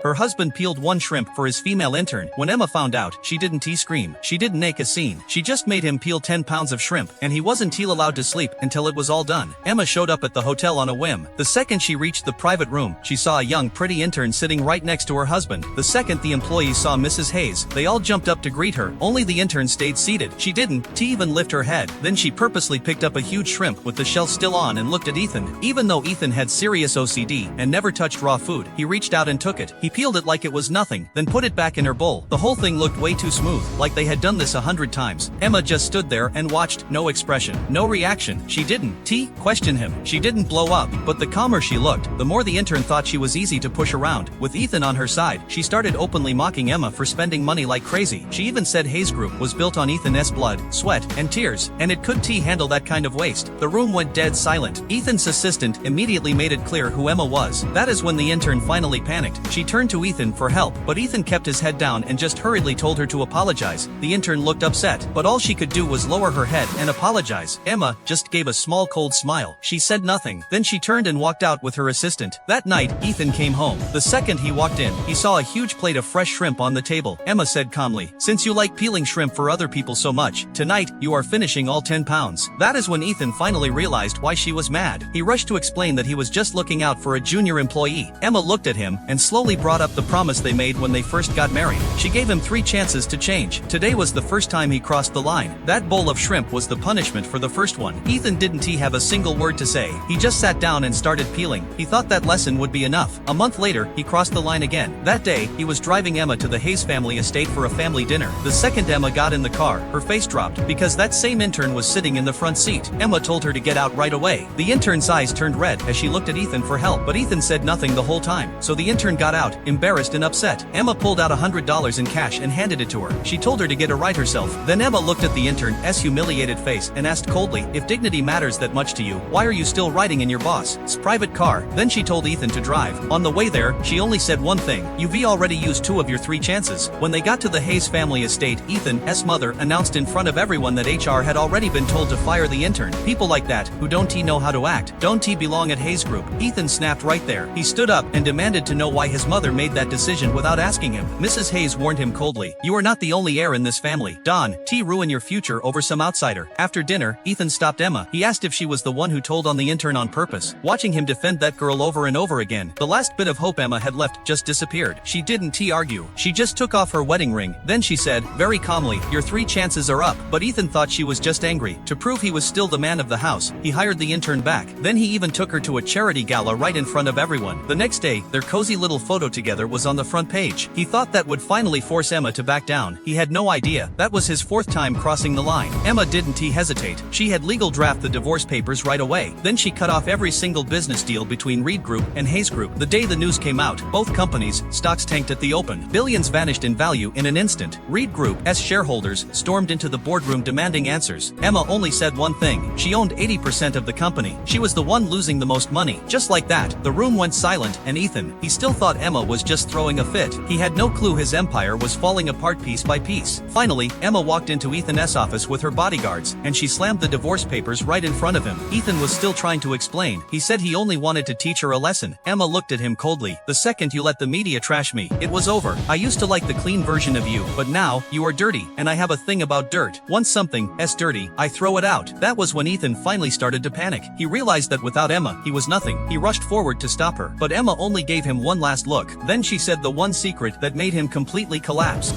Her husband peeled one shrimp for his female intern. When Emma found out, she didn't scream. She didn't make a scene. She just made him peel 10 pounds of shrimp, and he wasn't allowed to sleep until it was all done. Emma showed up at the hotel on a whim. The second she reached the private room, she saw a young, pretty intern sitting right next to her husband. The second the employees saw Mrs. Hayes, they all jumped up to greet her. Only the intern stayed seated. She didn't even lift her head. Then she purposely picked up a huge shrimp with the shell still on and looked at Ethan. Even though Ethan had serious OCD and never touched raw food, he reached out and took it. He peeled it like it was nothing, then put it back in her bowl. The whole thing looked way too smooth, like they had done this 100 times. Emma just stood there and watched, no expression, no reaction. She didn't question him. She didn't blow up, but the calmer she looked, the more the intern thought she was easy to push around. With Ethan on her side, she started openly mocking Emma for spending money like crazy. She even said Hayes Group was built on Ethan's blood, sweat, and tears, and it could handle that kind of waste. The room went dead silent. Ethan's assistant immediately made it clear who Emma was. That is when the intern finally panicked. She turned to Ethan for help, but Ethan kept his head down and just hurriedly told her to apologize. The intern looked upset, but all she could do was lower her head and apologize. Emma just gave a small cold smile. She said nothing. Then she turned and walked out with her assistant. That night, Ethan came home. The second he walked in, he saw a huge plate of fresh shrimp on the table. Emma said calmly, "Since you like peeling shrimp for other people so much, tonight, you are finishing all 10 pounds. That is when Ethan finally realized why she was mad. He rushed to explain that he was just looking out for a junior employee. Emma looked at him and slowly brought up the promise they made when they first got married. She gave him 3 chances to change. Today was the first time he crossed the line. That bowl of shrimp was the punishment for the first one. Ethan didn't have a single word to say. He just sat down and started peeling. He thought that lesson would be enough. A month later, he crossed the line again. That day, he was driving Emma to the Hayes family estate for a family dinner. The second Emma got in the car, her face dropped, because that same intern was sitting in the front seat. Emma told her to get out right away. The intern's eyes turned red as she looked at Ethan for help, but Ethan said nothing the whole time. So the intern got out, embarrassed and upset. Emma pulled out $100 in cash and handed it to her. She told her to get it right herself. Then Emma looked at the intern's humiliated face and asked coldly, "If dignity matters that much to you, why are you still riding in your boss's private car?" Then she told Ethan to drive. On the way there, she only said one thing: "You've already used 2 of your 3 chances." When they got to the Hayes family estate, Ethan's mother announced in front of everyone that HR had already been told to fire the intern. People like that, who don't know how to act, don't belong at Hayes Group. Ethan snapped right there. He stood up and demanded to know why his mother made that decision without asking him. Mrs. Hayes warned him coldly, "You are not the only heir in this family. Don't ruin your future over some outsider." After dinner, Ethan stopped Emma. He asked if she was the one who told on the intern on purpose. Watching him defend that girl over and over again, the last bit of hope Emma had left just disappeared. She didn't argue. She just took off her wedding ring. Then she said, very calmly, "Your 3 chances are up." But Ethan thought she was just angry. To prove he was still the man of the house, he hired the intern back. Then he even took her to a charity gala right in front of everyone. The next day, their cozy little photo together was on the front page. He thought that would finally force Emma to back down. He had no idea that was his 4th time crossing the line. Emma didn't hesitate. She had legal draft the divorce papers right away. Then she cut off every single business deal between Reed Group and Hayes Group. The day the news came out, both companies' stocks tanked at the open. Billions vanished in value in an instant. Reed Group's shareholders stormed into the boardroom demanding answers. Emma only said one thing: she owned 80% of the company. She was the one losing the most money. Just like that, the room went silent, and Ethan, he still thought Emma was just throwing a fit. He had no clue his empire was falling apart piece by piece. Finally, Emma walked into Ethan's office with her bodyguards, and she slammed the divorce papers right in front of him. Ethan was still trying to explain. He said he only wanted to teach her a lesson. Emma looked at him coldly. "The second you let the media trash me, it was over. I used to like the clean version of you, but now, you are dirty, and I have a thing about dirt. Once something's dirty, I throw it out." That was when Ethan finally started to panic. He realized that without Emma, he was nothing. He rushed forward to stop her, but Emma only gave him one last look. Then she said the one secret that made him completely collapse.